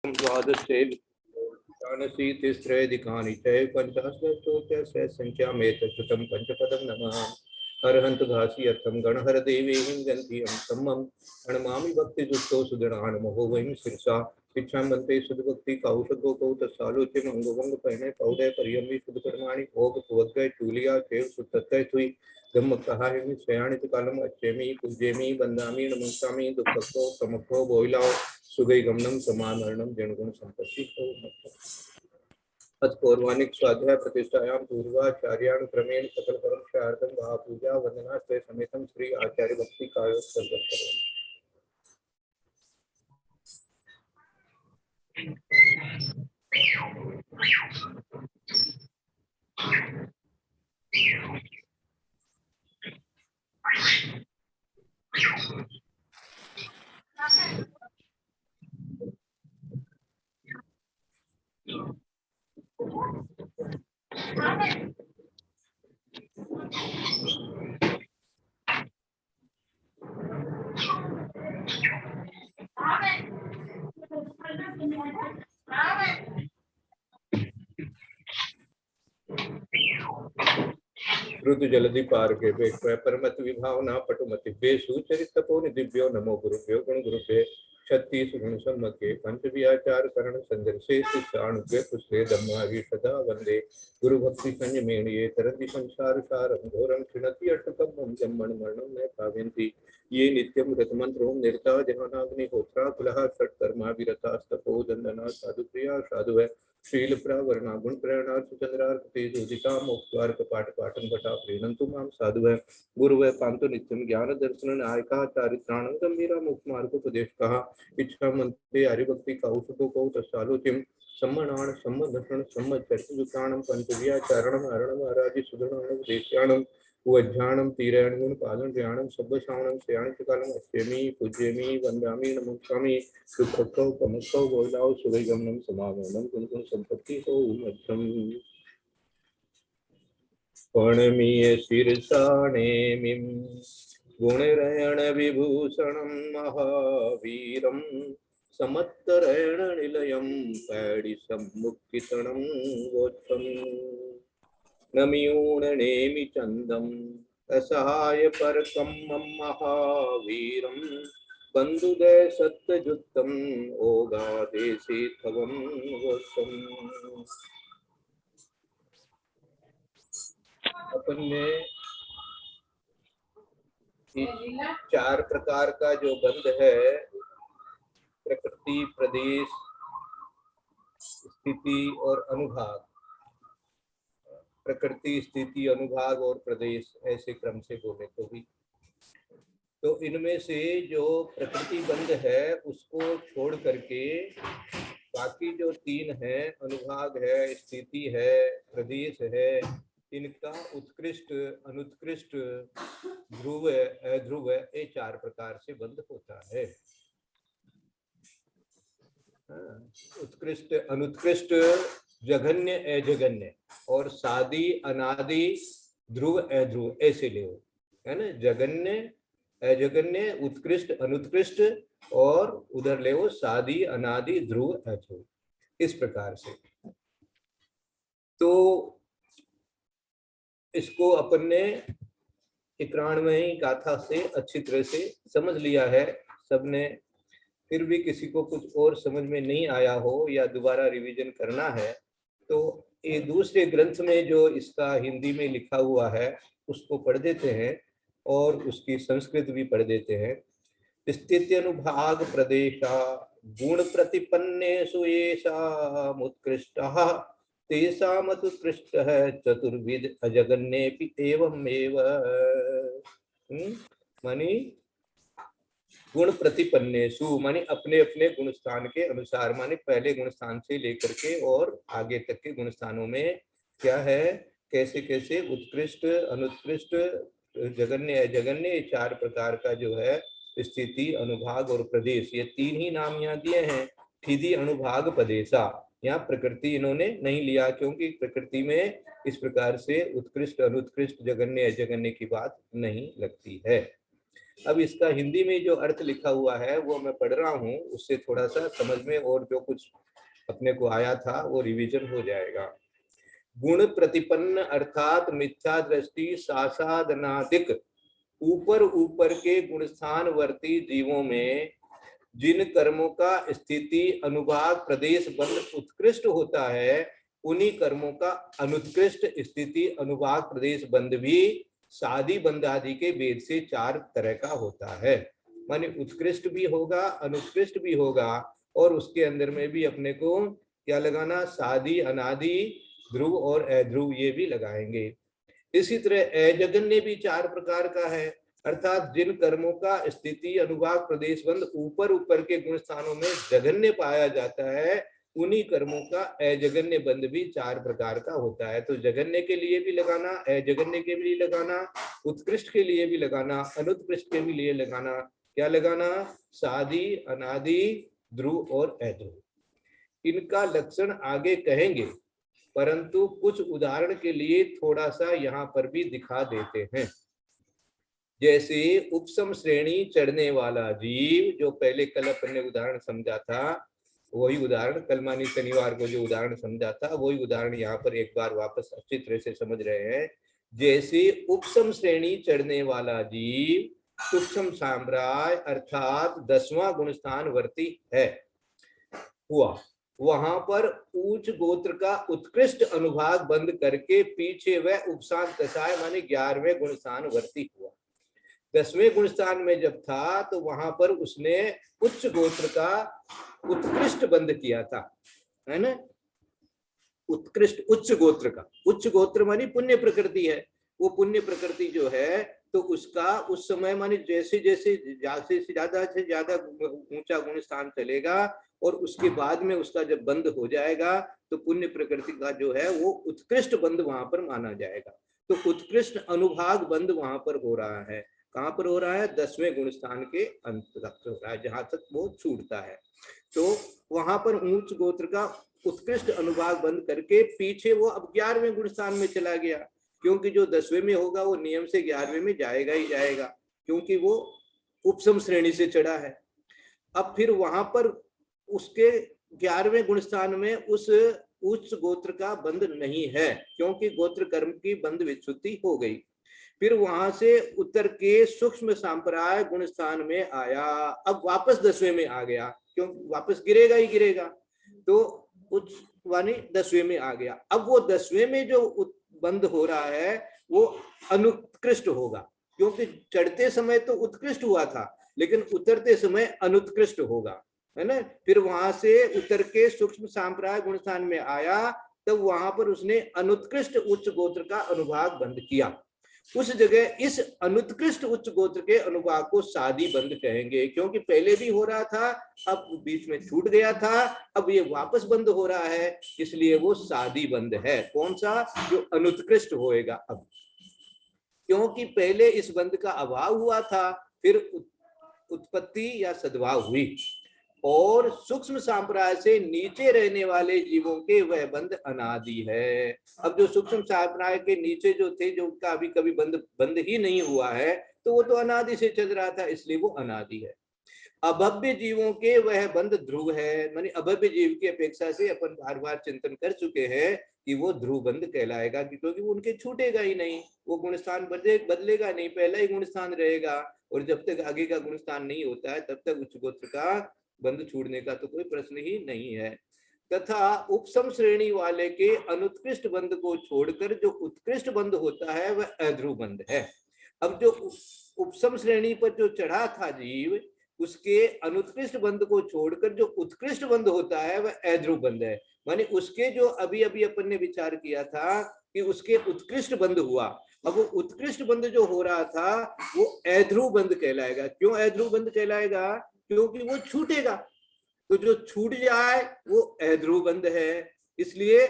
द्वादशेऽधिकानि च पञ्चाशत्तोत्तरस्य संख्यामेतच्छ्रुतं पंचपदं नमः। अर्हन्त भासी अर्थम गणहर देवीं गन्धियं सम्मं गणमामि भक्तियुक्तो सुगणानमहो वयं शिरसा शिक्षां बन्ते सुदभक्ति कौशको कौ तत्सालोच्य मंगोवंग पहने पौदय परियमि सुदकर्माणि भोग पुवग्गय चूलिया केव सुतत्तय थुई धम्म कहायमि स्वयाणित कालम अच्छेमि पूज्येमि वंदामि नमस्कामि दुःखको प्रमुखो बोइलाओ सुगई गमनम समामरणम जनगुण संपत्ति अथ पौर्वाणिक स्वाध्याय प्रतिष्ठायां पूर्वाचार्याण क्रमेण सकल परमशार्थम महापूजा वंदना से समेतम श्री आचार्य भक्ति कार्योत्सर्ग ऋतु जलधि पार के परमत विभावना पटुमतिभ्ये सुचरित तपो निधिभ्यो नमो गुरुभ्यो गुण गुरुभ्ये 36 गुण सम्मके पंच विचार करण संदर्शे शिक्षाणुभ्य पुष्पे धम्माभि सदा वंदे गुरु भक्ति संयमेणये तरति संसार सारं घोरं क्षिणति अटकं जम्मण मरणं न पावयन्ति ये नित्यं रतमन्त्रो निरता जहानाग्निहोत्रा कुलः षट्कर्मा विरतास्तपो दन्दना साधुप्रिया साधुः शील प्रवरणा गुण प्रेरणा चंद्रार्क तेजोदिता मोक्षवार कपाट पाटन भटा प्रेरणंतु माम साधुः गुरुवै पांतो नित्यम ज्ञान दर्शन नायका चारित्राणं गंभीरा मोक्ष मार्ग उपदेश कहा इच्छा मंत्रे हरिभक्ति कौशको कौ तत्सालोच्यम सम्मनाण सम्मदर्शन सम्मचर्चुकाणं पंचव्याचारणं हरणं अराजि सुदृढ़ं देश्याणं उज्जानम तीरायण पालन प्रयाणम सब श्रावणम श्रेयाणिकालम अस्यमी पूज्यमी वंदामी नमस्कामि सुखकौ कमकौ बोलाओ सुगमनम समागमनम गुण संपत्ति हो मध्यम पणमीय शीर्षाणेमिं गुणरयण विभूषणं महावीरं समत्तरेण निलयं पैडि सम्मुखितनं गोत्रम् नमियूणनेमि चंदम असहाय परकम महावीरम बंधुदय सत्यजुत्तम ओगादेशे थवम वसम। अपन ने चार प्रकार का जो बंध है प्रकृति प्रदेश स्थिति और अनुभाग प्रकृति स्थिति अनुभाग और प्रदेश ऐसे क्रम से बोले तो भी तो इनमें से जो प्रकृति बंध है उसको छोड़ करके बाकी जो तीन है अनुभाग है स्थिति है प्रदेश है इनका उत्कृष्ट अनुत्कृष्ट ध्रुव अध्रुव ये चार प्रकार से बंध होता है। उत्कृष्ट अनुत्कृष्ट जघन्य अजघन्य और सादी अनादि ध्रुव अध्रुव ऐसे ले है ना। जघन्य अजघन्य उत्कृष्ट अनुत्कृष्ट और उधर ले सादी अनादि ध्रुव अध्रुव इस प्रकार से। तो इसको अपन ने 91वीं गाथा से अच्छी तरह से समझ लिया है सबने। फिर भी किसी को कुछ और समझ में नहीं आया हो या दोबारा रिवीजन करना है तो ये दूसरे ग्रंथ में जो इसका हिंदी में लिखा हुआ है उसको पढ़ देते हैं और उसकी संस्कृत भी पढ़ देते हैं। स्थिति अनुभाग प्रदेशा गुण प्रतिपन्नेषु येषाम् उत्कृष्टः तेषामुत्कृष्टः चतुर्विध अजगन्येऽपि एवमेव। मानी गुण प्रतिपन्नेषु माने अपने अपने गुण स्थान के अनुसार, माने पहले गुण स्थान से लेकर के और आगे तक के गुण स्थानों में क्या है, कैसे कैसे उत्कृष्ट अनुत्कृष्ट जगन्य अजगन्य ये चार प्रकार का जो है स्थिति अनुभाग और प्रदेश ये तीन ही नाम यहाँ दिए हैं। ठिधि अनुभाग प्रदेशा यहाँ प्रकृति इन्होंने नहीं लिया क्योंकि प्रकृति में इस प्रकार से उत्कृष्ट अनुत्कृष्ट जगन्य अजगन्य की बात नहीं लगती है। अब इसका हिंदी में जो अर्थ लिखा हुआ है वो मैं पढ़ रहा हूँ, उससे थोड़ा सा समझ में और जो कुछ अपने को आया था वो रिवीजन हो जाएगा। गुण प्रतिपन्न अर्थात मिथ्या दृष्टि सासादनादिक ऊपर ऊपर के गुणस्थानवर्ती जीवों में जिन कर्मों का स्थिति अनुभाग प्रदेश बंध उत्कृष्ट होता है, उन्हीं कर्मों का अनुत्कृष्ट स्थिति अनुभाग प्रदेश बंध भी सादी बंध आदि के भेद से 4 तरह का होता है। माने उत्कृष्ट भी होगा, अनुत्कृष्ट भी होगा, और उसके अंदर में भी अपने को क्या लगाना, सादी, अनादि, ध्रुव और अध्रुव ये भी लगाएंगे। इसी तरह अजगन्य भी 4 प्रकार का है, अर्थात जिन कर्मों का स्थिति अनुभाग प्रदेश बंध ऊपर ऊपर के गुण स्थानों में जघन्य पाया जाता है, उन्हीं कर्मों का अजगन्य बंध भी 4 प्रकार का होता है। तो जघन्य के लिए भी लगाना, अजगन्य के लिए लगाना, उत्कृष्ट के लिए भी लगाना, अनुत्कृष्ट के भी लिए लगाना। क्या लगाना? सादी, अनादि, ध्रुव और अध्रुव। इनका लक्षण आगे कहेंगे, परंतु कुछ उदाहरण के लिए थोड़ा सा यहाँ पर भी दिखा देते हैं। जैसे उपसम श्रेणी चढ़ने वाला जीव, जो पहले कल अपन ने उदाहरण समझा था, वही उदाहरण कल मानी शनिवार को जो उदाहरण समझा था, वही उदाहरण यहाँ पर एक बार वापस अच्छी तरह से समझ रहे हैं। जैसे उपसम श्रेणी चढ़ने वाला जीव सूक्ष्म साम्राज्य अर्थात 10वां गुणस्थान वर्ती है हुआ, वहां पर ऊंच गोत्र का उत्कृष्ट अनुभाग बंद करके पीछे वह उपशांत दशाएं माने 11वें गुणस्थान वर्ती हुआ। 10वें गुणस्थान में जब था तो वहां पर उसने उच्च गोत्र का उत्कृष्ट बंद किया था, है ना। उत्कृष्ट उच्च गोत्र का, उच्च गोत्र मानी पुण्य प्रकृति है, वो पुण्य प्रकृति जो है तो उसका उस समय मानी जैसे जैसे ज्यादा से ज्यादा ऊंचा गुण स्थान चलेगा और उसके बाद में उसका जब बंद हो जाएगा तो पुण्य प्रकृति का जो है वो उत्कृष्ट बंद वहां पर माना जाएगा। तो उत्कृष्ट अनुभाग बंद वहां पर हो रहा है। कहां पर हो रहा है? 10वें गुण स्थान के अंत तक हो रहा है, जहां तक वो छूटता है। तो वहां पर ऊंच गोत्र का उत्कृष्ट अनुभाग बंद करके पीछे वो अब 11वें गुण स्थान में चला गया, क्योंकि जो 10वें में होगा वो नियम से 11वें में जाएगा ही जाएगा, क्योंकि वो उपसम श्रेणी से चढ़ा है। अब फिर वहां पर उसके 11वें गुण स्थान में उस उच्च गोत्र का बंध नहीं है, क्योंकि गोत्र कर्म की बंध विच्युति हो गई। फिर वहां से उत्तर के सूक्ष्म सांप्राय गुण स्थान में आया, अब वापस 10वें में आ गया, क्योंकि वापस गिरेगा ही गिरेगा, तो उच्च वानी 10वें में आ गया। अब वो 10वें में जो बंद हो रहा है वो अनुत्कृष्ट होगा, क्योंकि चढ़ते समय तो उत्कृष्ट हुआ था लेकिन उतरते समय अनुत्कृष्ट होगा, है ना। फिर वहां से उतर के सूक्ष्म सांप्राय गुण स्थान में आया, तब वहां पर उसने अनुत्कृष्ट उच्च गोत्र का अनुभाग बंद किया। उस जगह इस अनुत्कृष्ट उच्च गोत्र के अनुभाग को सादी बंद कहेंगे, क्योंकि पहले भी हो रहा था, अब बीच में छूट गया था, अब ये वापस बंद हो रहा है, इसलिए वो सादी बंद है। कौन सा? जो अनुत्कृष्ट होएगा अब, क्योंकि पहले इस बंद का अभाव हुआ था, फिर उत्पत्ति या सद्भाव हुई, और सूक्ष्म सांप्राय से नीचे रहने वाले जीवों के वह बंध अनादि है। अब जो सूक्ष्म सांप्राय के नीचे जो थे, जो उनका अभी कभी बंद ही नहीं हुआ है, तो वो तो अनादि से चल रहा था, इसलिए वो अनादि है। अभव्य जीवों के वह बंध ध्रुव है, मानी अभव्य जीव की अपेक्षा से अपन बार बार चिंतन कर चुके हैं कि वो ध्रुव बंध कहलाएगा, क्योंकि वो उनके छूटेगा ही नहीं, वो गुणस्थान बदलेगा नहीं, पहला ही गुणस्थान रहेगा, और जब तक आगे का गुणस्थान नहीं होता है तब तक उच्च गोत्र का बंध छूटने का तो कोई प्रश्न ही नहीं है। तथा उपसम श्रेणी वाले के अनुत्कृष्ट बंध को छोड़कर जो उत्कृष्ट बंध होता है वह अध्रुव बंध है। अब जो उपसम श्रेणी पर जो चढ़ा था जीव, उसके अनुत्कृष्ट बंध को छोड़कर जो उत्कृष्ट बंध होता है वह अध्रुव बंध है। माने उसके जो अभी अभी अपन ने विचार किया था कि उसके उत्कृष्ट बंध हुआ, अब वो उत्कृष्ट बंध जो हो रहा था वो अध्रुव बंध कहलाएगा। क्यों अध्रुव बंध कहलाएगा? क्योंकि वो छूटेगा, तो जो छूट जाए वो अध्रुव बंध है। इसलिए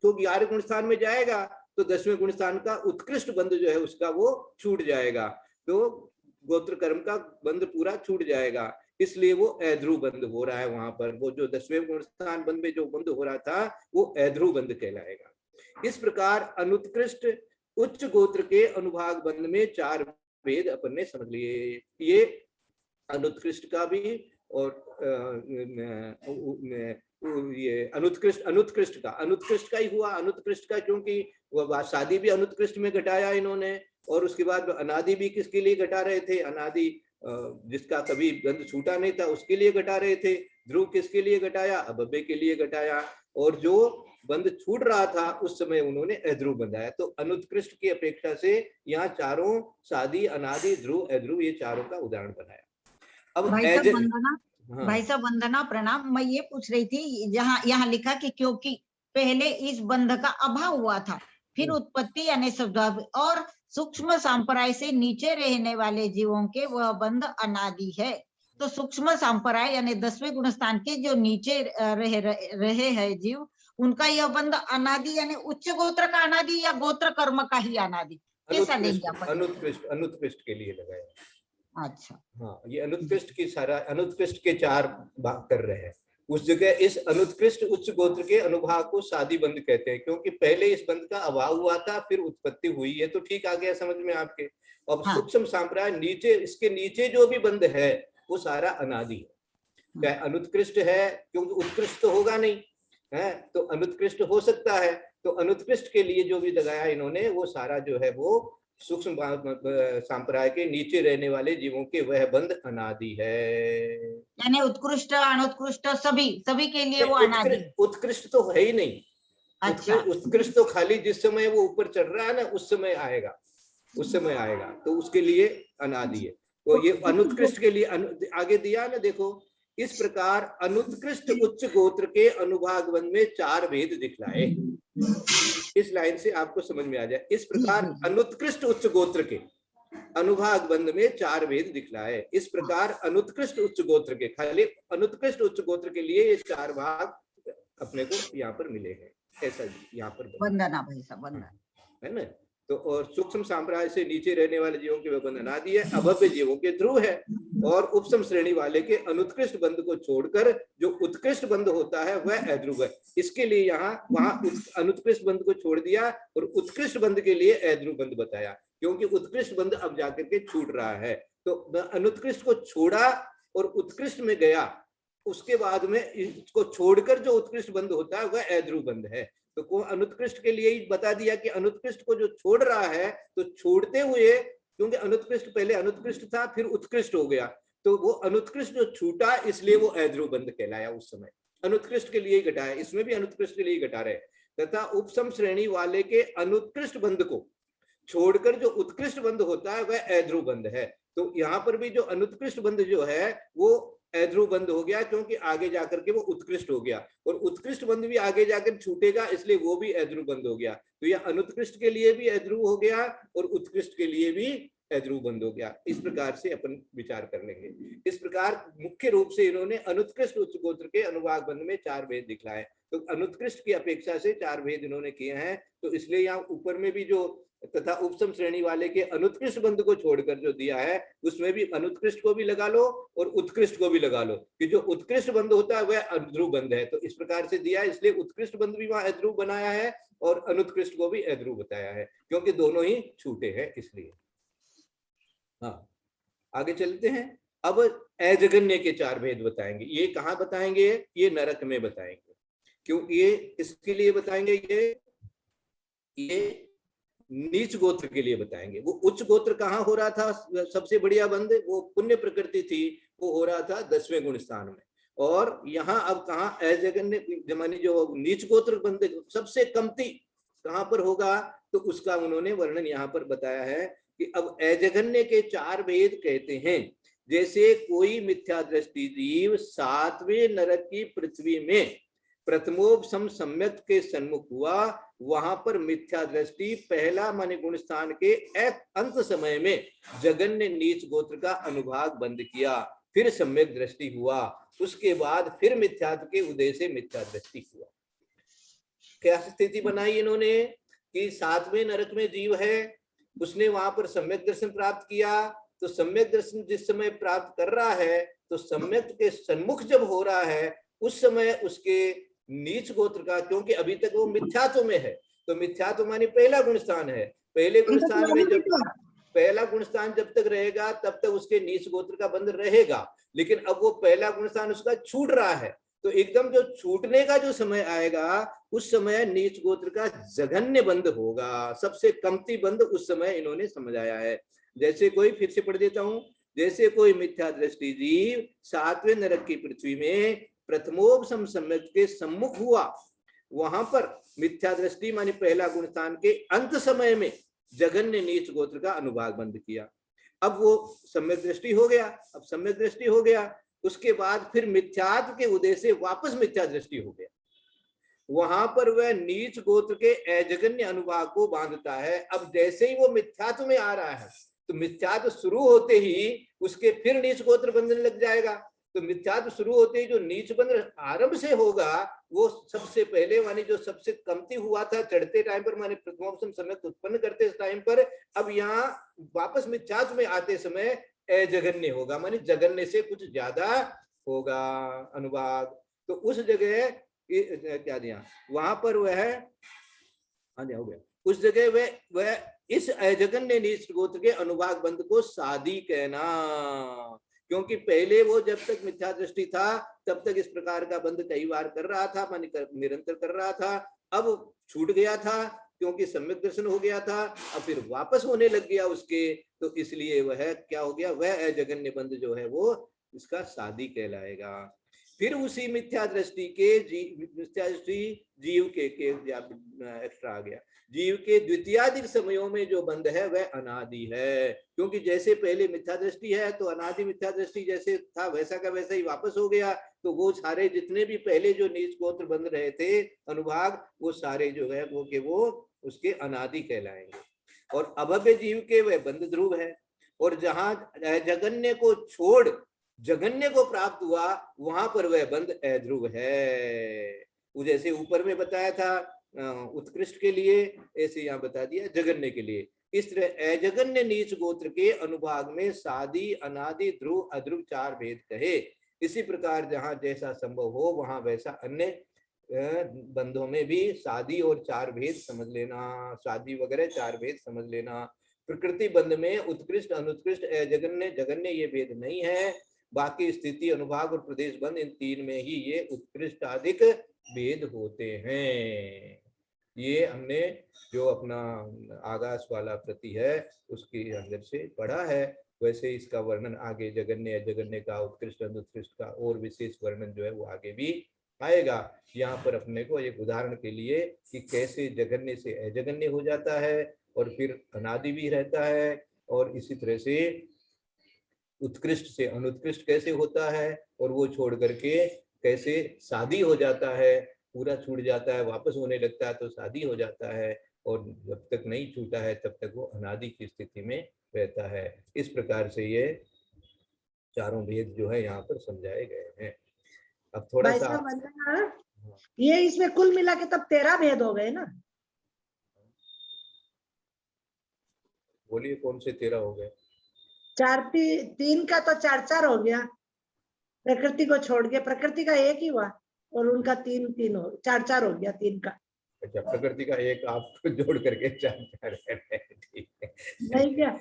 तो 11वें गुण स्थान में जाएगा तो 10वें गुण स्थान का उत्कृष्ट बंध जो है उसका वो छूट जाएगा, तो गोत्र कर्म का बंध पूरा छूट जाएगा, इसलिए वो अध्रुव बंध हो रहा है। वहां पर वो जो 10वें गुण स्थान बंध में जो बंध हो रहा था वो अध्रुव बंध कहलाएगा। इस प्रकार अनुत्कृष्ट उच्च गोत्र के अनुभाग बंध में 4 भेद अपन ने समझ लिए। ये अनुत्कृष्ट का भी और ये अनुत्कृष्ट का ही हुआ। अनुत्कृष्ट का क्योंकि वह शादी भी अनुत्कृष्ट में घटाया इन्होंने, और उसके बाद अनादि भी किसके लिए घटा रहे थे? अनादि जिसका कभी बंध छूटा नहीं था उसके लिए घटा रहे थे। ध्रुव किसके लिए घटाया? अभव्य के लिए घटाया। और जो बंध छूट रहा था उस समय उन्होंने अध्रुव बंधाया। तो अनुत्कृष्ट की अपेक्षा से यहाँ चारों शादी, अनादि, ध्रुव, अध्रुव ये चारों का उदाहरण बनाया। अब भाई साहब वंदना प्रणाम। मैं ये पूछ रही थी, जहाँ यहाँ लिखा कि क्योंकि पहले इस बंध का अभाव हुआ था, फिर उत्पत्ति यानी स्वभाव, और सूक्ष्म संप्रदाय से नीचे रहने वाले जीवों के वह बंध अनादि है। तो सूक्ष्म संप्रदाय यानी 10वें गुण स्थान के जो नीचे रहे हैं जीव, उनका यह बंध अनादि यानी उच्च गोत्र का अनादि या गोत्र कर्म का ही अनादि, कैसा लेंगे आप? अनुत्कृष्ट के लिए लगाया। अच्छा, हाँ, ये अनुत्कृष्ट की सारा अनुत्कृष्ट के 4 भाग कर रहे हैं। उस जगह इस अनुत्कृष्ट उच्च गोत्र के अनुभाग को शादी बंध कहते हैं, क्योंकि पहले इस बंध का अभाव हुआ था फिर उत्पत्ति हुई है। तो ठीक आ गया समझ में आपके। अब हाँ। सूक्ष्म संप्रदाय नीचे, इसके नीचे जो भी बंध है वो सारा अनादि है। क्या अनुत्कृष्ट है? क्योंकि उत्कृष्ट तो होगा नहीं है, तो अनुत्कृष्ट हो सकता है। तो अनुत्कृष्ट के लिए जो भी लगाया इन्होंने वो सारा जो है वो सूक्ष्म संप्रदाय के नीचे रहने वाले जीवों के वह बंध अनादि है। यानी उत्कृष्ट अनुत्कृष्ट सभी के लिए वो अनादि। उत्कृष्ट तो है ही नहीं। अच्छा। उत्कृष्ट तो खाली जिस समय वो ऊपर चढ़ रहा है ना उस समय आएगा, तो उसके लिए अनादि है। तो ये अनुत्कृष्ट के लिए आगे दिया ना, देखो, इस प्रकार अनुत्कृष्ट उच्च गोत्र के अनुभाग बंध में 4 भेद दिखलाए। इस लाइन से आपको समझ में आ जाए। इस प्रकार अनुत्कृष्ट उच्च गोत्र के अनुभाग बंध में 4 भेद दिखलाए। इस प्रकार अनुत्कृष्ट उच्च गोत्र के, खाली अनुत्कृष्ट उच्च गोत्र के लिए ये 4 भाग अपने को यहाँ पर मिले हैं। ऐसा यहाँ पर वंदना भाई साहब, वंदना है ना। तो और सूक्ष्म संप्रदाय से नीचे रहने वाले जीवों के बंध अनादि है, अभव्य जीवों के ध्रुव है, और उपसम श्रेणी वाले के अनुत्कृष्ट बंध को छोड़कर जो उत्कृष्ट बंध होता है वह अध्रुव है। इसके लिए यहाँ वहां अनुत्कृष्ट बंध को छोड़ दिया और उत्कृष्ट बंध के लिए अध्रुव बंध बताया, क्योंकि उत्कृष्ट बंध अब जाकर के छूट रहा है। तो अनुत्कृष्ट को छोड़ा और उत्कृष्ट में गया, उसके बाद में इसको छोड़कर जो उत्कृष्ट बंध होता है वह अध्रुव बंध है। तो अनुत्कृष्ट के लिए ही बता दिया कि अनुत्कृष्ट को जो छोड़ रहा है, तो छोड़ते हुए, क्योंकि अनुत्कृष्ट पहले अनुत्कृष्ट था फिर उत्कृष्ट हो गया, तो वो अनुत्कृष्ट जो छूटा इसलिए वो अध्रुव बंध कहलाया। उस समय अनुत्कृष्ट के लिए घटाया, इसमें भी अनुत्कृष्ट के लिए घटा रहे। तथा उपसम श्रेणी वाले के अनुत्कृष्ट बंध को छोड़कर जो उत्कृष्ट बंध होता है वह अध्रुव बंध है। तो यहाँ पर भी जो अनुत्कृष्ट बंध जो है वो अध्रुव बंध हो गया, क्योंकि आगे जाकर के वो उत्कृष्ट हो गया, और उत्कृष्ट बंध भी आगे जाकर छूटेगा इसलिए वो भी अध्रुव बंध हो गया। तो यह अनुत्कृष्ट के लिए भी अध्रुव हो गया और उत्कृष्ट के लिए भी अध्रुव बंध हो गया। इस प्रकार से अपन विचार कर लेंगे। इस प्रकार मुख्य रूप से इन्होंने अनुत्कृष्ट उच्च गोत्र के अनुभाग बंध में 4 भेद दिखलाए। तो अनुत्कृष्ट की अपेक्षा से 4 भेद इन्होंने किए हैं। तो इसलिए यहाँ ऊपर में भी जो तथा उपसम श्रेणी वाले के अनुत्कृष्ट बंध को छोड़कर जो दिया है उसमें भी अनुत्कृष्ट को भी लगा लो और उत्कृष्ट को भी लगा लो, कि जो उत्कृष्ट बंध होता है वह अध्रुव बंध है। तो इस प्रकार से दिया, इसलिए उत्कृष्ट बंध भी वहां अध्रुव बनाया है और अनुत्कृष्ट को भी अध्रुव बताया है, क्योंकि दोनों ही छूटे हैं इसलिए। हाँ, आगे चलते हैं। अब अजगन्य के 4 भेद बताएंगे। ये कहाँ बताएंगे? ये नरक में बताएंगे। क्यों? ये इसके लिए बताएंगे, ये नीच गोत्र के लिए बताएंगे। वो उच्च गोत्र कहाँ हो रहा था? सबसे बढ़िया बंध वो पुण्य प्रकृति थी, वो हो रहा था 10वें गुण स्थान में। और यहाँ अब कहाँ अजगन्य माने जो नीच गोत्र बंध सबसे कमती कहाँ पर होगा, तो उसका उन्होंने वर्णन यहाँ पर बताया है कि अब अजगन्य के 4 भेद कहते हैं। जैसे कोई मिथ्या दृष्टि जीव 7वें नरक की पृथ्वी में प्रथमोपसम सम्यक के सन्मुख हुआ, वहां पर मिथ्या दृष्टि पहला माने गुण स्थान के अंत समय में जगन्य नीच गोत्र का अनुभाग बंद किया, फिर सम्यक दृष्टि हुआ, उसके बाद फिर मिथ्यात्व के उदय से मिथ्या दृष्टि हुआ। क्या स्थिति बनाई इन्होंने कि 7वें नरक में जीव है, उसने वहां पर सम्यक दर्शन प्राप्त किया। तो सम्यक दर्शन जिस समय प्राप्त कर रहा है, तो सम्यक के सन्मुख जब हो रहा है उस समय उसके नीच गोत्र का, क्योंकि अभी तक वो मिथ्यात्व में है, तो मिथ्यात्व माने पहला गुण स्थान है, पहले गुण स्थान में जब पहला गुणस्थान जब तक रहेगा तब तक उसके नीच गोत्र का बंध रहेगा, लेकिन अब वो पहला गुणस्थान उसका छूट रहा है, तो एकदम जो छूटने का जो समय आएगा उस समय नीच गोत्र का जघन्य बंध होगा, सबसे कमती बंध उस समय इन्होंने समझाया है। जैसे कोई, फिर से पढ़ देता हूं, जैसे कोई मिथ्या दृष्टि जीव 7वें नरक की पृथ्वी में प्रथमोपम सम्यक के सम्मुख हुआ, वहां पर मिथ्या दृष्टि माने पहला गुणस्थान के अंत समय में जघन्य नीच गोत्र का अनुभाग बंद किया। अब वो सम्यक दृष्टि हो गया, अब सम्यक दृष्टि हो गया, उसके बाद फिर मिथ्यात्व के उदय से वापस मिथ्या दृष्टि हो गया, वहां पर वह नीच गोत्र के अजगन्य अनुभाग को बांधता है। अब जैसे ही वो मिथ्यात्व में आ रहा है तो मिथ्यात्व शुरू होते ही उसके फिर नीच गोत्र बंधन लग जाएगा, तो मिथ्यात्व शुरू होते ही जो नीच बंधन आरंभ से होगा वो सबसे पहले माने जो सबसे कमती हुआ था चढ़ते टाइम पर, माने प्रथमोपम समय उत्पन्न करते टाइम पर, अब यहाँ वापस मिथ्यात्व में आते समय अजगन्य होगा, माने जगन्य से कुछ ज्यादा होगा अनुभाग। तो उस जगह क्या दिया वहां पर वह हो गया, उस जगह वह इस अजगन्य नीच गोत्र के अनुभाग बंध को सादी कहना, क्योंकि पहले वो जब तक मिथ्या दृष्टि था तब तक इस प्रकार का बंध कई बार कर रहा था, माने निरंतर कर रहा था, अब छूट गया था क्योंकि सम्यक दर्शन हो गया था, अब फिर वापस होने लग गया उसके, तो इसलिए वह क्या हो गया, वह अजगन्य बंध जो है वो इसका सादी कहलाएगा। फिर उसी मिथ्या दृष्टि के जीव के एक्स्ट्रा आ गया, जीव के द्वितीयादिक समयों में जो बंध है वह अनादि है, क्योंकि जैसे पहले मिथ्या दृष्टि है तो अनादि मिथ्या दृष्टि जैसे था वैसा का वैसा ही वापस हो गया, तो वो सारे जितने भी पहले जो नीच गोत्र बंध रहे थे अनुभाग, वो सारे जो है वो के वो उसके अनादि कहलाएंगे। और अभव्य जीव के वह बंध ध्रुव है, और जहां जगन्य को छोड़ जगन्य को प्राप्त हुआ वहां पर वह बंध अध्रुव है। वो जैसे ऊपर में बताया था उत्कृष्ट के लिए, ऐसे यहाँ बता दिया जगन्य के लिए। इस तरह अजगन्य नीच गोत्र के अनुभाग में सादी अनादि ध्रुव अध्रुव 4 भेद कहे। इसी प्रकार जहां जैसा संभव हो वहां वैसा अन्य बंधों में भी सादी और 4 भेद समझ लेना, सादी वगैरह 4 भेद समझ लेना। प्रकृति बंध में उत्कृष्ट अनुत्कृष्ट अजगन्य जगन्य ये भेद नहीं है, बाकी स्थिति अनुभाग और प्रदेश बंध इन 3 में ही ये उत्कृष्ट अधिक भेद होते हैं। ये हमने जो अपना आगास वाला प्रति है उसके अंदर से पढ़ा है, वैसे इसका वर्णन आगे जगन्य अजगन्य का उत्कृष्ट अनुत्कृष्ट का और विशेष वर्णन जो है वो आगे भी आएगा। यहाँ पर अपने को एक उदाहरण के लिए कि कैसे जगन्य से अजगन्य हो जाता है और फिर अनादि भी रहता है, और इसी तरह से उत्कृष्ट से अनुत्कृष्ट कैसे होता है, और वो छोड़ करके कैसे सादी हो जाता है, पूरा छूट जाता है वापस होने लगता है तो सादी हो जाता है, और जब तक नहीं छूटा है तब तक वो अनादि की स्थिति में रहता है। इस प्रकार से ये चारों भेद जो है यहाँ पर समझाए गए हैं। अब थोड़ा सा ये इसमें कुल मिला के तब 13 भेद हो गए ना। बोलिए कौन से 13 हो गए? 3 का तो 4 हो गया, प्रकृति को छोड़ के प्रकृति का 1 ही हुआ, और उनका 3 हो 4 हो गया 3 का। अच्छा, प्रकृति का 1 आप जोड़ करके 4 है, ठीक है नहीं क्या?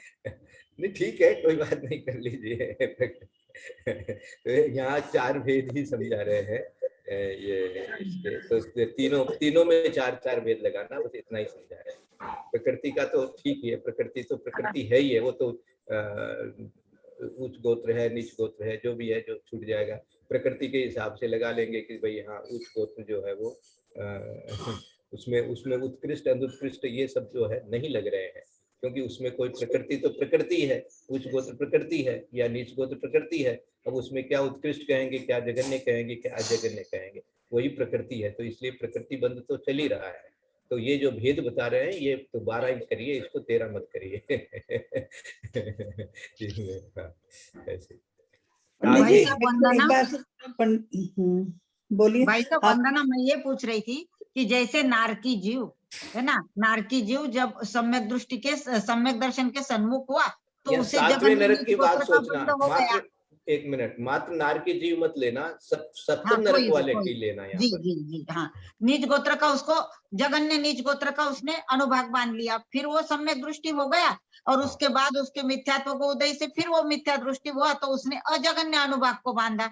नहीं ठीक है, कोई बात नहीं, कर लीजिए तो यहाँ 4 भेद ही समझा रहे हैं ये इसके, तो तीनों में 4 भेद लगाना, बस इतना ही समझा रहे हैं। प्रकृति का तो ठीक ही है, प्रकृति तो प्रकृति है ही है, वो तो उच्च गोत्र है नीच गोत्र है जो भी है, जो छूट जाएगा प्रकृति के हिसाब से लगा लेंगे कि भाई हाँ उच्च गोत्र जो है वो उसमें उत्कृष्ट अनुत्कृष्ट ये सब जो है नहीं लग रहे हैं, क्योंकि उसमें कोई प्रकृति तो प्रकृति है, उच्च गोत्र प्रकृति है या नीच गोत्र प्रकृति है। अब उसमें क्या उत्कृष्ट कहेंगे, क्या जगन्य कहेंगे, क्या अजगन्य कहेंगे, वही प्रकृति है, तो इसलिए प्रकृति बंध तो चल ही रहा है। तो ये जो भेद बता रहे हैं ये तो 12 ही करिए, इसको 13 मत करिए ऐसे। बोलिए भाई साहब वंदना, मैं ये पूछ रही थी कि जैसे नारकी जीव है ना, नारकी जीव जब सम्यक दृष्टि के सम्यक दर्शन के सन्मुख हुआ तो उसे जब नरक की बात सोचना, एक मिनट, मात्र नारकी जीव मत लेना, सप्त हाँ, नरक कोई वाले कोई की लेना यहाँ जी पर। जी जी हाँ, नीच गोत्र का उसको जगन्य नीच गोत्र का उसने अनुभाग मान लिया, फिर वो सम्यक दृष्टि हो गया और हाँ। उसके बाद उसके मिथ्यात्व को उदय से फिर वो मिथ्या दृष्टि हुआ तो उसने अजगन्य अनुभाग को बांधा।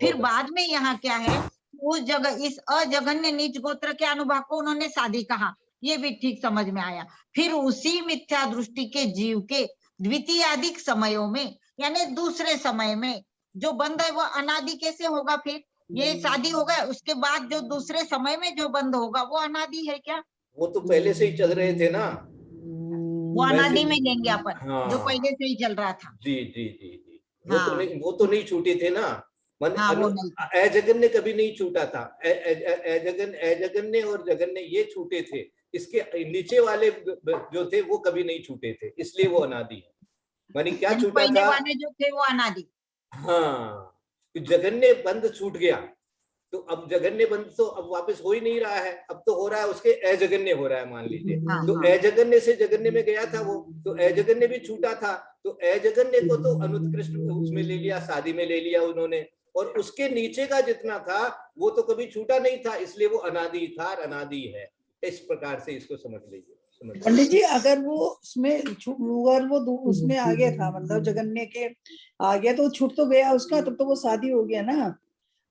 फिर बहुत बाद में यहाँ क्या है, उस जगह इस अजगन्य नीच गोत्र के अनुभाग को उन्होंने साधी कहा, ये भी ठीक समझ में आया। फिर उसी मिथ्या दृष्टि के जीव के द्वितीयादिक समयों में यानी दूसरे समय में जो बंध है वो अनादि कैसे होगा? फिर ये शादी हो गया, उसके बाद जो दूसरे समय में जो बंद होगा वो अनादि है क्या? वो तो पहले से ही चल रहे थे ना, वो वैसे। अनादि में लेंगे अपन, जो हाँ पहले से ही चल रहा था। जी जी जी जी, हाँ वो तो नहीं छूटे थे ना। मन हाँ, वो नहीं था। अजगन्य कभी नहीं छूटा था। अजगन्य और जगन्य ये छूटे थे, इसके नीचे वाले जो थे वो कभी नहीं छूटे थे, इसलिए वो अनादि है। मानी क्या यानी छूटा पहले था? वाले जो थे वो अनादि। हाँ, तो जगन्य बंद छूट गया, तो अब जगन्य बंद तो अब वापस हो ही नहीं रहा है, अब तो हो रहा है उसके अजगन्य हो रहा है, मान लीजिए। हाँ तो हाँ अजगन्य से जगन्य में गया था वो, तो अजगन्य भी छूटा था, तो अजगन्य को तो अनुत्कृष्ट उसमें ले लिया, शादी में ले लिया उन्होंने, और उसके नीचे का जितना था वो तो कभी छूटा नहीं था, इसलिए वो अनादि था और अनादि है। इस प्रकार से इसको समझ लीजिए। पंडित जी, अगर वो उसमें अगर वो उसमें आ गया था, मतलब जगन्य के आ गया, तो छूट तो गया उसका, तब तो वो शादी हो गया ना,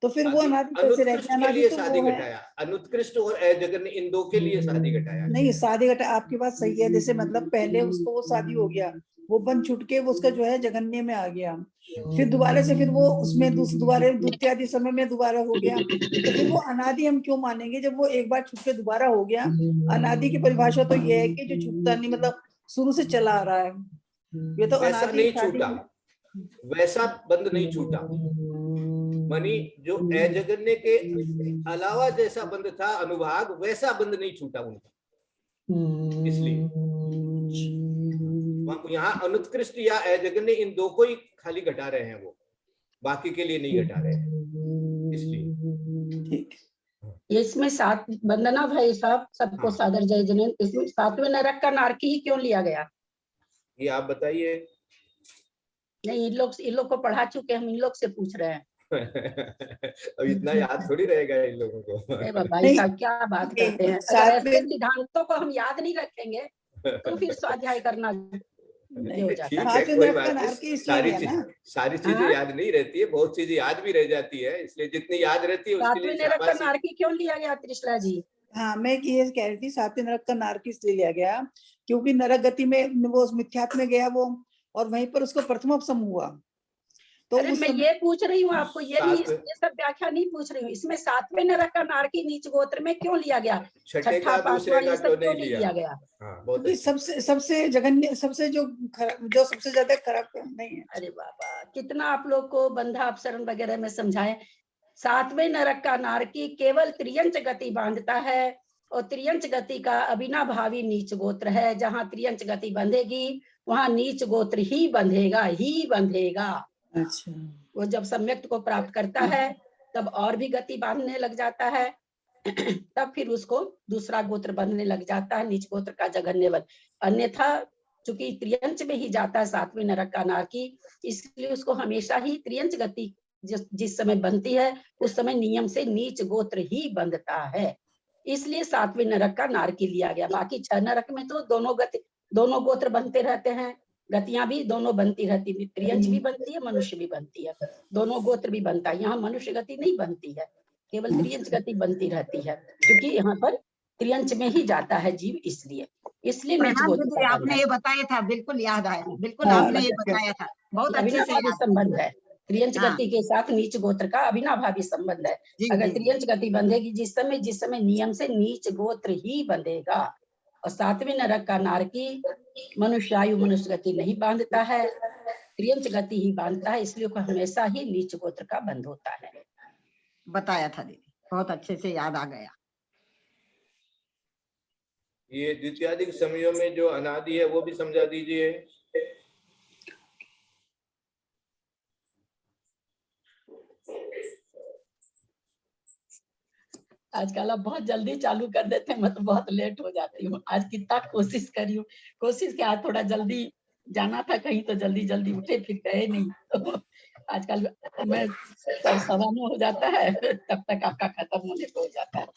तो फिर वो अनादि कैसे रह अनुत्कृष्ट गया? के अनादि लिए तो शादी वो है। घटाया, अनुत्कृष्ट और अजगन्य इन दो के लिए शादी घटाया। नहीं, शादी घटा आपकी बात सही है, जैसे मतलब पहले उसको वो शादी हो गया, वो बन छूट के वो उसका जो है जगन्य में आ गया, फिर दोबारा से फिर वो उसमें दोबारा द्वितीयादि समय में दोबारा हो गया, तो फिर वो अनादि हम क्यों मानेंगे जब वो एक बार छूट के दोबारा हो गया? अनादि की परिभाषा तो ये है कि जो छूटता नहीं, मतलब शुरू से चला आ रहा है, ये तो वैसा अनादि नहीं शादी। छूटा, वैसा बंद नहीं छूटा, मानी जो अजगन्य के अलावा जैसा बंद था अनुभाग, वैसा बंद नहीं छूटा उनका, इसलिए यहाँ अनुत्कृष्ट या अजगन्य इन दो को ही खाली घटा रहे हैं वो, बाकी के लिए नहीं घटा रहे हैं, इसलिए। इसमें सात वंदना भाई साहब, सबको हाँ। सादर जय जनेन, इसमें सातवें नरक का नारकी ही क्यों लिया गया? ये आप बताइए। नहीं, इन लोग को पढ़ा चुके, हम इन लोग से पूछ रहे हैं। अब इतना याद थोड़ी रहेगा इन लोगों को। अरे भाई साहब, क्या बात करते हैं? अगर ऐसे सिद्धांतों को हम याद नहीं रखेंगे तो फिर स्वाध्याय करना ये हो जाता ठीक है। है, कोई बात नहीं, सारी चीजें हाँ? याद नहीं रहती है, बहुत चीजें याद भी रह जाती है, इसलिए जितनी याद रहती है उसके लिए सातवें नरक का शाबाशी। नारकी क्यों लिया गया त्रिशला जी? हाँ, मैं ये कह रही थी, सातवें नरक का नारक इसलिए लिया गया क्योंकि नरक गति में वो उस मिथ्यात्व में गया वो, और वहीं पर उसको प्रथमोपसम हुआ। तो अरे मैं ये पूछ रही हूँ आपको, ये सब व्याख्या नहीं पूछ रही हूँ, इसमें सातवें नरक का नारकी नीच गोत्र में क्यों लिया गया? छठे का दूसरे का तो नहीं लिया गया। हाँ, बहुत क्योंकि सबसे जघन्य, सबसे जो सबसे ज्यादा खराब नहीं है। अरे बाबा, कितना आप लोग को बंधा अपसरण वगैरह में समझाए। सातवें नरक का नारकी केवल त्रियंच गति बांधता है, और त्रियंच गति का अविनाभावी नीच गोत्र है। जहाँ त्रियंच गति बंधेगी वहाँ नीच गोत्र ही बंधेगा। अच्छा, वो जब सम्यक्त को प्राप्त करता है तब और भी गति बांधने लग जाता है, तब फिर उसको दूसरा गोत्र बंधने लग जाता है, नीच गोत्र का जघन्य बन। अन्यथा चूंकि त्रियंच में ही जाता है सातवें नरक का नारकी, इसलिए उसको हमेशा ही त्रियंच गति जिस समय बनती है उस समय नियम से नीच गोत्र ही बंधता है, इसलिए सातवें नरक का नारकी लिया गया। बाकी 6 नरक में तो दोनों गोत्र बनते रहते हैं, गतियां भी दोनों बनती रहती है, त्रियंच भी बनती है, मनुष्य भी बनती है, दोनों गोत्र भी बनता है। यहाँ मनुष्य गति नहीं बनती है, केवल त्रियंच गति बनती रहती है, क्योंकि यहाँ पर त्रियंच में ही जाता है जीव, इसलिए नीच गोत्र आपने ये बताया था, बिल्कुल याद आया, बिल्कुल हाँ, आपने ये बताया था, बहुत अच्छे से अविनाभावी याद। संबंध है, त्रियंच हाँ। गति के साथ नीच गोत्र का अविनाभावी संबंध है। अगर त्रियंच गति बंधेगी जिस समय नियम से नीच गोत्र ही बंधेगा। और सातवें नरक का नारकी मनुष्यायु मनुष्य गति नहीं बांधता है, त्रियंच गति ही बांधता है, इसलिए हमेशा ही नीच गोत्र का बंध होता है। बताया था दीदी, बहुत अच्छे से याद आ गया। ये द्वितीयादिक समयों में जो अनादि है वो भी समझा दीजिए। आजकल आप बहुत जल्दी चालू कर देते हैं, मैं तो बहुत लेट हो जाती हूँ। आज कितना कोशिश करी हूँ, कोशिश क्या, थोड़ा जल्दी जाना था कहीं तो जल्दी उठे, फिर गए नहीं, तो आजकल मैं 9:15 हो जाता है, तब तक आपका खत्म होने को हो जाता है।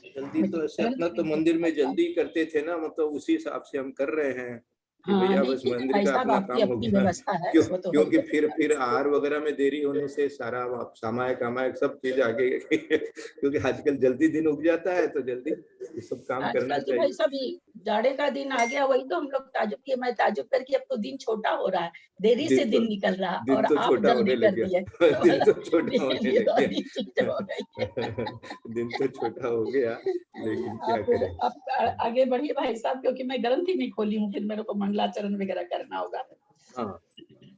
जल्दी तो ऐसे अपना तो मंदिर में जल्दी करते थे ना, मतलब उसी हिसाब से हम कर रहे हैं कि हाँ, भैया नहीं बस ठीक है मंदिर भाई का साहब, अपना आपकी काम हो अपनी गया। व्यवस्था है, क्यों, वो तो है क्योंकि ही है। फिर आहार वगैरह में देरी होने से सारा सामायिक कामायिक सब चीज आगे क्योंकि आजकल जल्दी दिन उग जाता है तो जल्दी ये सब काम करना आजकल तो भाई चाहिए। साहब ये जाड़े का दिन आ गया, वही तो हम लोग ताजुब किए, मैं ताजुब करके अब तो दिन छोटा हो रहा है, देरी से दिन निकल रहा है, और दिन तो आप छोटा होने जल्दी कर लग दिए। गया दिन तो छोटा होने ये लग वाली चीज हो गई है। गया दिन तो छोटा हो गया, लेकिन क्या करें। आप आगे बढ़िए भाई साहब, क्योंकि मैं ग्रंथ ही नहीं खोली हूँ, फिर मेरे को मंगलाचरण वगैरह करना होगा। हाँ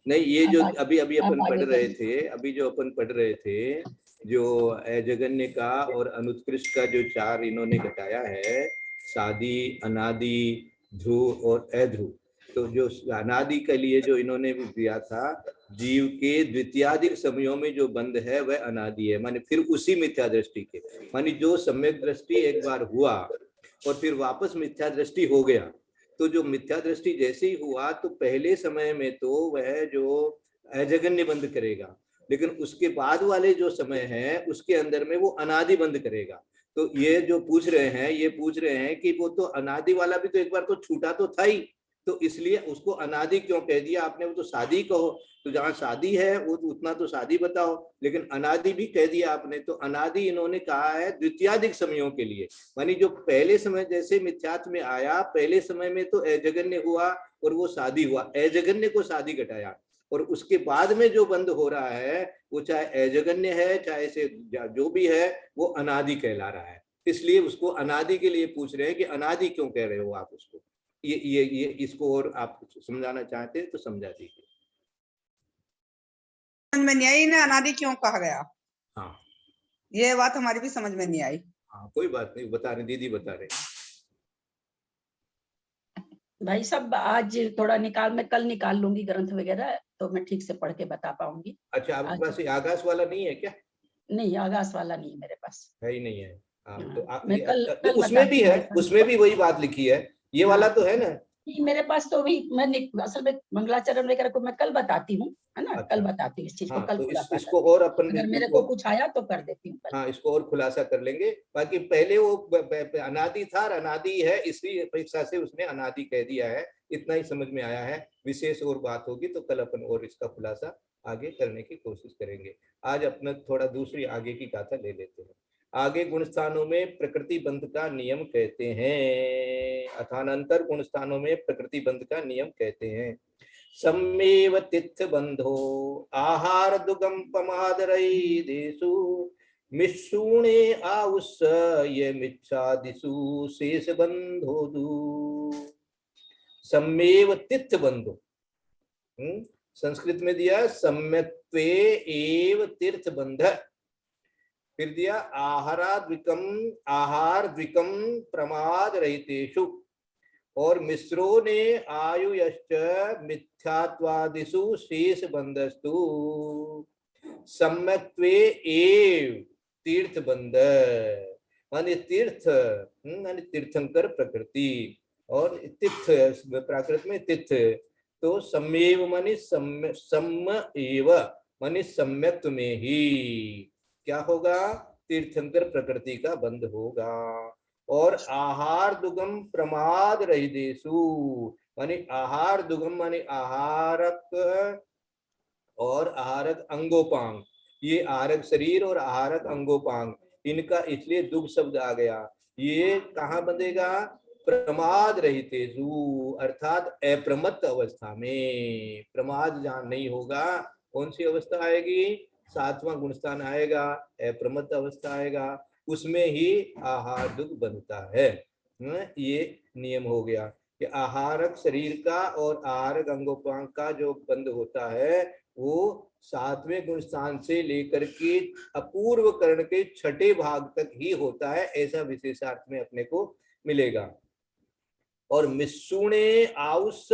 नहीं, ये जो अभी अभी आप अपन पढ़ आगे रहे बढ़िए। थे, अभी जो अपन पढ़ रहे थे, जो अजगन्य का और अनुत्कृष्ट का जो चार इन्होंने घटाया है, सादी, अनादि, ध्रुव और अध्रुव। तो जो अनादि के लिए जो इन्होंने दिया था, जीव के द्वितीयादिक समयों में जो बंध है वह अनादि है, माने फिर उसी मिथ्या दृष्टि के, माने जो सम्यक दृष्टि एक बार हुआ और फिर वापस मिथ्या दृष्टि हो गया, तो जो मिथ्या दृष्टि जैसे ही हुआ तो पहले समय में तो वह जो अजगन्य बंद करेगा, लेकिन उसके बाद वाले जो समय है उसके अंदर में वो अनादि बंद करेगा। तो ये जो पूछ रहे हैं, ये पूछ रहे हैं कि वो तो अनादि वाला भी तो एक बार तो छूटा तो था ही, तो इसलिए उसको अनादि क्यों कह दिया आपने, वो तो शादी कहो, तो जहां शादी है वो तो उतना तो शादी बताओ, लेकिन अनादि भी कह दिया आपने, तो अनादि इन्होंने कहा है द्वितीयादिक समयों के लिए, मानी जो पहले समय जैसे मिथ्यात्व में आया, पहले समय में तो अजगन्य हुआ और वो शादी हुआ, अजगन्य को शादी घटाया, और उसके बाद में जो बंद हो रहा है वो चाहे अजगन्य है चाहे से जो भी है वो अनादि कहला रहा है, इसलिए उसको अनादि के लिए पूछ रहे हैं कि अनादि क्यों कह रहे हो आप उसको। ये इसको और आप समझाना चाहते हैं तो समझा दीजिए। समझ में नहीं आई ना, अनादि क्यों कहा गया। हाँ ये बात हमारी भी समझ में नहीं आई। हाँ, कोई बात नहीं, बता रहे दीदी बता रहे। भाई साहब आज थोड़ा मैं कल निकाल लूंगी ग्रंथ वगैरह, तो मैं ठीक से पढ़ के बता पाऊंगी। अच्छा, आपके पास ये आकाश वाला नहीं है क्या? नहीं, आगास वाला नहीं मेरे पास है ही नहीं है। तो मैं कल उसमें भी है, उसमें भी वही बात लिखी है, ये वाला तो है ना। नहीं, मेरे पास तो भी मैं असल में मंगलाचरण वगैरह को मैं कल बताती हूँ, है ना। अच्छा। कल बताती हूँ इस चीज को, हाँ, कल तो खुलासा इसको करती और हूँ। अपन अगर मेरे इसको, को कुछ आया तो कर देती हूँ कल। हाँ इसको और खुलासा कर लेंगे। बाकी पहले वो अनादि था और अनादि है, इसी अपेक्षा से उसने अनादि कह दिया है, इतना ही समझ में आया है। विशेष और बात होगी तो कल अपन और इसका खुलासा आगे करने की कोशिश करेंगे। आज अपना थोड़ा दूसरी आगे की गाथा ले लेते हैं। आगे गुण स्थानों में प्रकृति बंध का नियम कहते हैं, अथानंतर गुण स्थानों में प्रकृति बंध का नियम कहते हैं। सम्मेव तिथ बंधो आहार दुगम पमादरई देशु मिशूणे आउस ये मिच्छादिशु शेष बंधो दू। सम्मेव तिथ बंधो, संस्कृत में दिया सम्यक्त्वे एव तीर्थ बंध, फिर दिया आहार द्विकम प्रमाद रहितेषु, और मिश्रो ने आयुयश्च मिथ्यात्वादिषु शेष बंधस्तु सम्यक्त्वे एव तीर्थ बंध, माने तीर्थ माने तीर्थंकर प्रकृति, और तीर्थ प्राकृत में तीर्थ, तो सम्मेव माने सम्म एव माने सम्यक्त्व में ही क्या होगा, तीर्थंकर प्रकृति का बंध होगा। और आहार दुगम प्रमाद रहितेषु माने आहार दुगम माने आहारक और आहारक अंगोपांग, ये आहारक शरीर और आहारक अंगोपांग, इनका इसलिए दुग शब्द आ गया। ये कहाँ बंधेगा, प्रमाद रहितेषु अर्थात अप्रमत्त अवस्था में, प्रमाद जहाँ नहीं होगा कौन सी अवस्था आएगी, 7वां गुणस्थान आएगा, अप्रमत्त अवस्था आएगा, उसमें ही आहार दुग बनता है। ये नियम हो गया कि आहारक शरीर का और आहारक अंगोपांग का जो बंध होता है वो 7वें गुण स्थान से लेकर के अपूर्व करण के 6ठे भाग तक ही होता है, ऐसा विशेषार्थ में अपने को मिलेगा। और मिशुणे आउस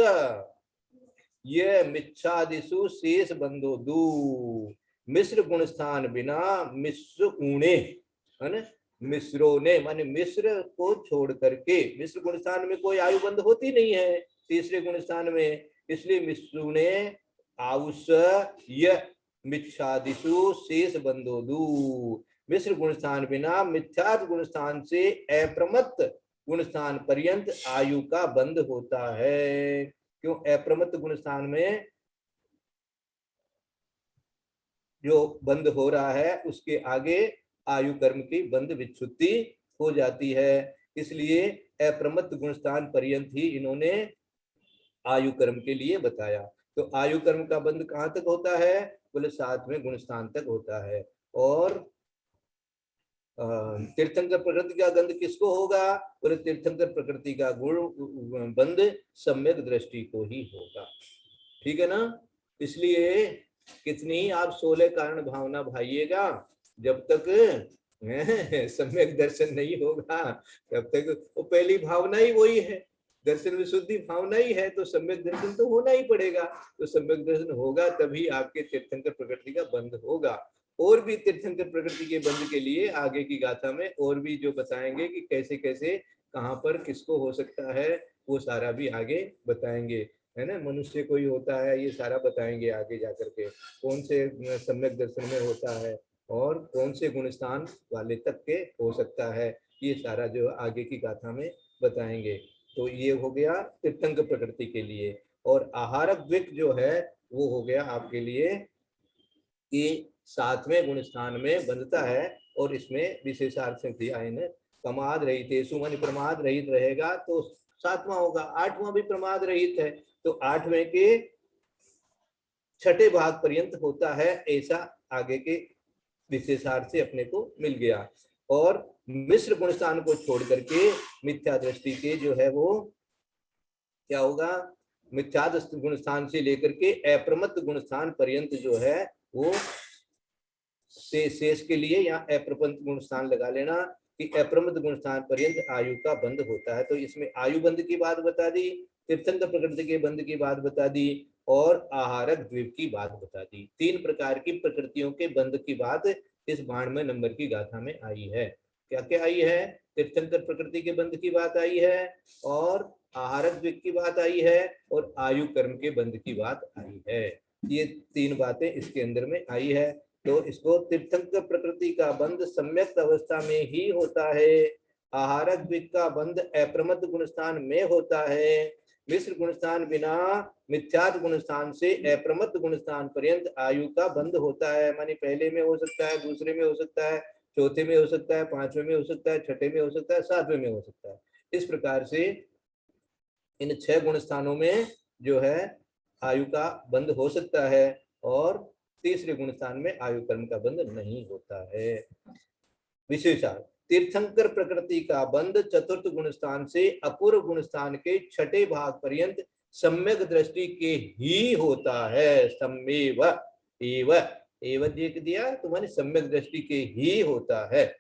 ये मिच्छादिशु शेष बंधो दू, मिश्र गुण स्थान बिना मिश्र ऊणे, है ना, मिश्रों ने माने मिश्र को छोड़ करके, मिश्र गुण स्थान में कोई आयु बंध होती नहीं है तीसरे गुण स्थान में, इसलिए मिश्रों ने आउस य मिच्छादिषु शेष बंधोदू। मिश्र गुणस्थान बिना मिथ्यात गुणस्थान से अप्रमत्त गुणस्थान पर्यंत आयु का बंध होता है। क्यों? अप्रमत्त गुणस्थान में जो बंध हो रहा है उसके आगे आयु कर्म की बंध विच्छुत्ति हो जाती है, इसलिए अप्रमत्त गुणस्थान पर्यंत ही इन्होंने आयु कर्म के लिए बताया। तो आयु कर्म का बंध कहाँ तक होता है? बोले 7वें गुणस्थान तक होता है। और तीर्थंकर प्रकृति का गंध किसको होगा? बोले तीर्थंकर प्रकृति का गुण बंध सम्यक दृष्टि को ही होगा। ठीक है ना? इसलिए कितनी आप 16 कारण भावना भाइएगा, जब तक सम्यक दर्शन नहीं होगा तब तक वो पहली भावना ही वही है, दर्शन विशुद्धि भावना ही है, तो सम्यक दर्शन तो होना ही पड़ेगा। तो सम्यक दर्शन होगा तभी आपके तीर्थंकर प्रकृति का बंध होगा। और भी तीर्थंकर प्रकृति के बंध के लिए आगे की गाथा में और भी जो बताएंगे कि कैसे कैसे कहाँ पर किसको हो सकता है, वो सारा भी आगे बताएंगे, है ना। मनुष्य को ही होता है, ये सारा बताएंगे आगे जाकर के, कौन से सम्यक दर्शन में होता है और कौन से गुणस्थान वाले तक के हो सकता है, ये सारा जो आगे की गाथा में बताएंगे। तो ये हो गया तीर्थंकर प्रकृति के लिए। और आहारक द्विक जो है वो हो गया आपके लिए कि 7वें गुणस्थान में बंधता है, और इसमें विशेषार्थ से दिया है प्रमाद रहित, सुमन प्रमाद रहित रहेगा तो 7वां होगा। 8वां भी प्रमाद रहित है तो 8वें के 6ठे भाग पर्यंत होता है, ऐसा आगे के विशेषार्थ से अपने को मिल गया। और मिश्र गुणस्थान को छोड़ करके मिथ्या दृष्टि के जो है वो क्या होगा? मिथ्या गुणस्थान से लेकर के अप्रमत्त गुणस्थान पर्यंत जो है वो शेष के लिए या अप्रमत्त गुणस्थान लगा लेना कि अप्रमत्त गुणस्थान पर्यंत आयु का बंध होता है। तो इसमें आयु बंध की बात बता दी, तीर्थंकर प्रकृति के बंध की बात बता दी, और आहारक द्वीप की बात बता दी। 3 प्रकार की प्रकृतियों के बंध की बात इस 92 नंबर की गाथा में आई है। क्या क्या आई है? तीर्थंकर प्रकृति के बंध की बात आई है, और आहारक द्वीप की बात आई है, और आयु कर्म के बंध की बात आई है। ये 3 बातें इसके अंदर में आई है। तो इसको तीर्थंकर प्रकृति का बंध सम्यक अवस्था में ही होता है, आहारक द्वीप का बंध अप्रमत्त गुणस्थान में होता है, मिश्र गुणस्थान बिना मिथ्यात गुणस्थान से अप्रमत्त गुणस्थान पर्यंत आयु का बंध होता है। मानी पहले में हो सकता है, दूसरे में हो सकता है, चौथे में हो सकता है, 5वें में हो सकता है, 6ठे में हो सकता है, 7वें में हो सकता है। इस प्रकार से इन 6 गुणस्थानों में जो है आयु का बंध हो सकता है, और तीसरे गुणस्थान में आयु कर्म का बंध नहीं होता है। विशेषार्थ तीर्थंकर प्रकृति का बंध चतुर्थ गुणस्थान से अपूर्व गुणस्थान के 6ठे भाग पर्यंत सम्यक दृष्टि के ही होता है। सम्मेव एव देख दिया तो माने सम्यक दृष्टि के ही होता है।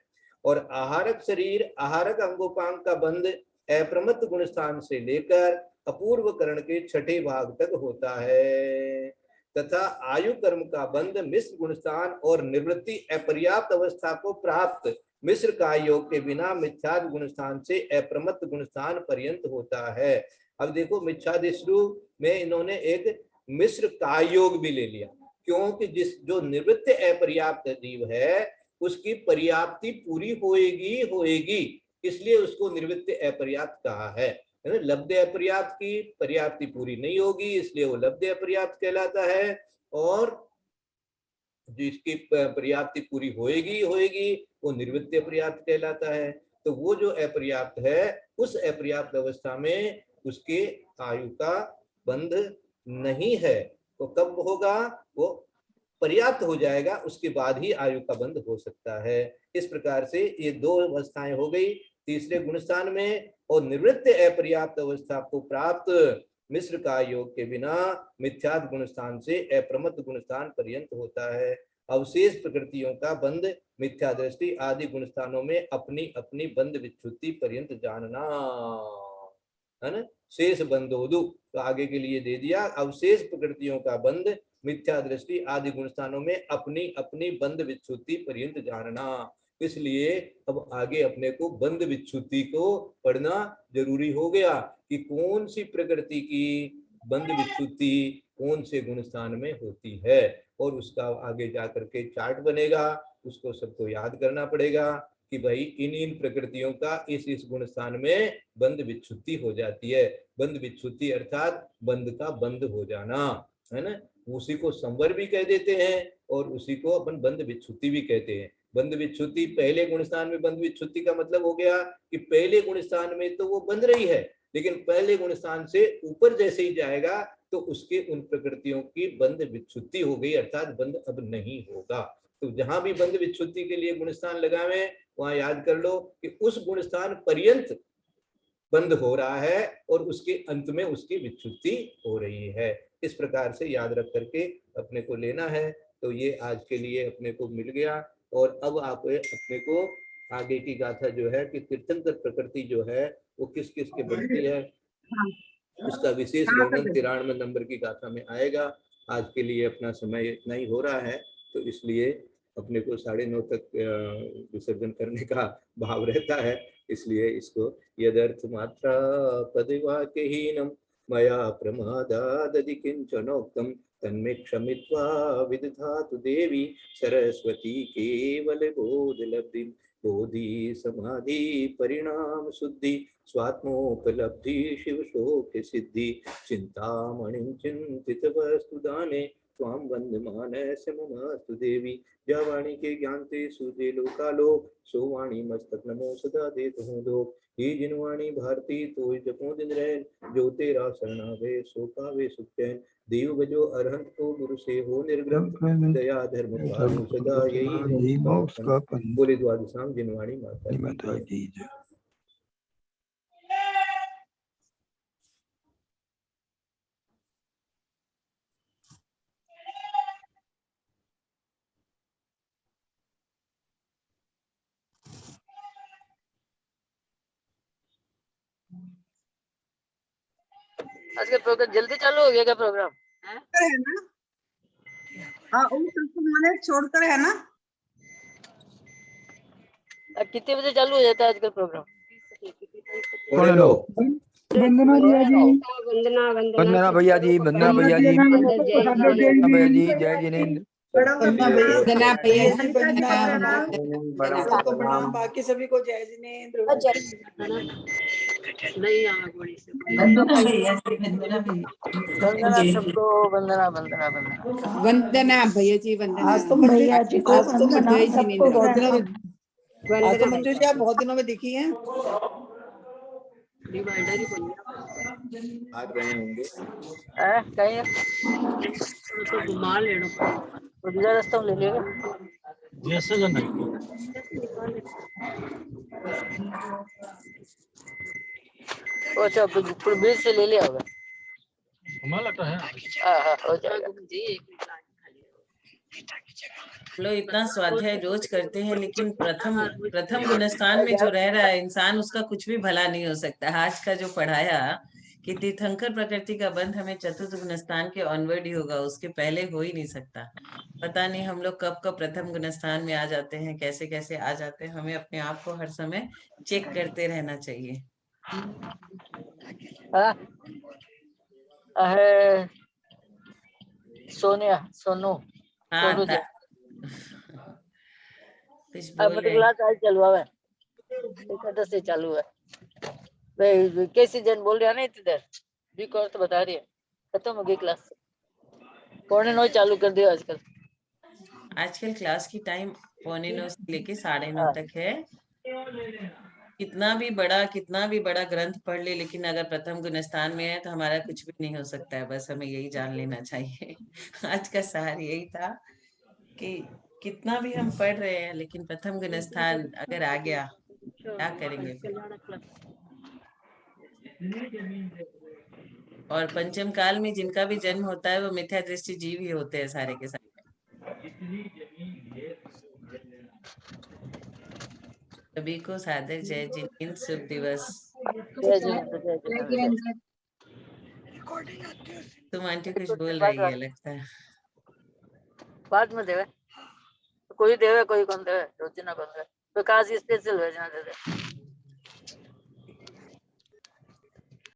और आहारक शरीर आहारक अंगोपांग का बंध अप्रमत्त गुणस्थान से लेकर अपूर्व करण के 6ठे भाग तक होता है, तथा आयु कर्म का बंध मिश्र गुणस्थान और निवृत्ति अपर्याप्त अवस्था को प्राप्त मिश्र का योग के बिना मिथ्याद गुणस्थान से अप्रमत्त गुणस्थान पर्यंत होता है। अब देखो मिथ्यादिशु में इन्होंने एक मिश्र का योग भी ले लिया, क्योंकि जो निवृत्त अपर्याप्त जीव है उसकी पर्याप्ति पूरी होएगी, इसलिए उसको निवृत्त अपर्याप्त कहा है। लब्ध अपर्याप्त की पर्याप्ति पूरी नहीं होगी, इसलिए वो लब्ध अपर्याप्त कहलाता है, और जिसकी पर्याप्ति पूरी होएगी वो निवृत्त अपर्याप्त कहलाता है। तो वो जो अपर्याप्त है उस अपर्याप्त अवस्था में उसके आयु का बंध नहीं है। तो कब होगा? वो पर्याप्त हो जाएगा, उसके बाद ही आयु का बंध हो सकता है। इस प्रकार से ये 2 अवस्थाएं हो गई, तीसरे गुणस्थान में और निवृत्त अपर्याप्त अवस्था को प्राप्त मिश्र का योग के बिना मिथ्यात गुणस्थान से अप्रमत्त गुणस्थान पर्यंत होता है। अवशेष प्रकृतियों का बंध मिथ्या दृष्टि आदि गुणस्थानों में अपनी अपनी बंध विच्छुत्ति पर्यंत जानना, है ना। शेष बंधोदु तो आगे के लिए दे दिया, अवशेष प्रकृतियों का बंध मिथ्या दृष्टि आदि गुणस्थानों में अपनी अपनी बंध विच्छुत्ति पर्यंत जानना। इसलिए अब आगे अपने को बंध विच्छुत्ति को पढ़ना जरूरी हो गया कि कौन सी प्रकृति की बंध विच्छुत्ति कौन से गुण स्थान में होती है, और उसका आगे जा करके चार्ट बनेगा, उसको सबको याद करना पड़ेगा कि भाई इन इन प्रकृतियों का इस गुण स्थान में बंध विच्छुत्ति हो जाती है। बंध विच्छुत्ति अर्थात बंध का बंध हो जाना, है ना। उसी को संवर भी कह देते हैं और उसी को अपन बंध विच्छुत्ति भी कहते हैं। बंध विच्छुत्ति, पहले गुण स्थान में बंध विच्छुत्ति का मतलब हो गया कि पहले गुण स्थान में तो वो बंध रही है, लेकिन पहले गुण स्थान से ऊपर जैसे ही जाएगा तो उसके उन प्रकृतियों की बंध विच्छुत्ति हो गई, अर्थात बंध अब नहीं होगा। तो जहां भी बंध विच्छुत्ति के लिए गुण स्थान लगावे वहां याद कर लो कि उस गुण स्थान पर्यंत बंद हो रहा है और उसके अंत में उसकी विच्छुत्ति हो रही है। इस प्रकार से याद रख करके अपने को लेना है। तो ये आज के लिए अपने को मिल गया। और अब आप अपने को आगे की गाथा जो है कि तीर्थंकर प्रकृति जो है वो किस किस के बनती है, उसका विशेष वर्णन 93 नंबर की गाथा में आएगा। आज के लिए अपना समय इतना ही हो रहा है, तो इसलिए अपने को 9:30 तक विसर्जन करने का भाव रहता है। इसलिए इसको यदर्थ मात्रा पदवाक्यहीनम मया प्रमादादि किंचनोक्तम तन्मे क्षमित्वा विदधातु देवी सरस्वती केवल बोधलब्धि बोधि समाधि परिणाम शुद्धि स्वात्मोपलब्धि शिव शोक सिद्धि चिंतामणि चिंतित वस्तु दाने स्वाम वंदमानस्य ममास्तु देवी। या वाणी के ज्ञान ते सूझे लोकालोक सो वाणी मस्तक नमो सदा देत हूँ लोक। ये जिनवाणी भारती तो जपो दिन रैन जो तेरा शरणावे सो पावे सुख चैन। देव बजो अरहंत को गुरु से हो निर्ग्रंथ दया धर्म पालु सदा यही मोक्ष का पंथ। बोले द्वादशांग जिनवाणी माता की जय। आज का प्रोग्राम जल्दी चालू हो गया क्या प्रोग्राम? है ना? हाँ, वो मिनट छोड़कर है ना? कितने बजे चालू हो जाता है आजकल प्रोग्राम? वंदना भैया जी, वंदना भैया जी, वंदना भैया जी, वंदना भैया जी, जय जिनेन्द्र। वंदना भैया जी, प्रणाम। बाकी सभी को जय जिनेन्द्र। वंदना सबको, वंदना वंदना वंदना वंदना भैया जी, वंदना। आज तो भैया जी को वंदना, जय सबको जिनेन्द्र। वंदना। आज तो मंजू जी आप बहुत दिनों में दिखी हैं। आ रहे होंगे कहीं उसको घुमा लेना, दूसरा रास्ता ले लेगा जैसे जाना। अच्छा, बीच से ले लिया होगा, घुमा लगता है। हाँ, हो जाएगा। लोग इतना स्वाध्याय रोज करते हैं, लेकिन प्रथम गुणस्थान में जो रह रहा है इंसान, उसका कुछ भी भला नहीं हो सकता। आज का जो पढ़ाया कि तीर्थंकर प्रकृति का बंध हमें चतुर्थ गुणस्थान के ऑनवर्ड ही होगा, उसके पहले हो ही नहीं सकता। पता नहीं हम लोग कब कब प्रथम गुणस्थान में आ जाते हैं, कैसे कैसे आ जाते हैं। हमें अपने आप को हर समय चेक करते रहना चाहिए। सोनू हाँ, कुछ बोल रहे क्लास आज चालू है, एकादश से चालू है। कैसी जन बोल रहा है ना इधर भी कर तो बता रही है, खत्म हो गई क्लास, 9:15 चालू कर दिया आजकल। आजकल क्लास की टाइम 8:45 से लेके 9:30 तक है। कितना भी बड़ा ग्रंथ पढ़ ले, लेकिन अगर प्रथम गुणस्थान में है तो हमारा कुछ भी नहीं हो सकता है। बस हमें यही जान लेना चाहिए। आज का सार यही था कि कितना भी हम पढ़ रहे हैं, लेकिन प्रथम गुणस्थान अगर आ गया क्या करेंगे फिर। और पंचम काल में जिनका भी जन्म होता है वो मिथ्या दृष्टि जीव ही होते हैं सारे के सारे। सभी को सादर जय जिनेन्द्र, शुभ दिवस। जय जिनेन्द्र। तुम आंटी कुछ बोल रही है लगता है। बाद में देवे कोई देवे, कोई कौन देवे, रोजना कौन देवे, प्रकाश स्पेशल भेजना दे दे।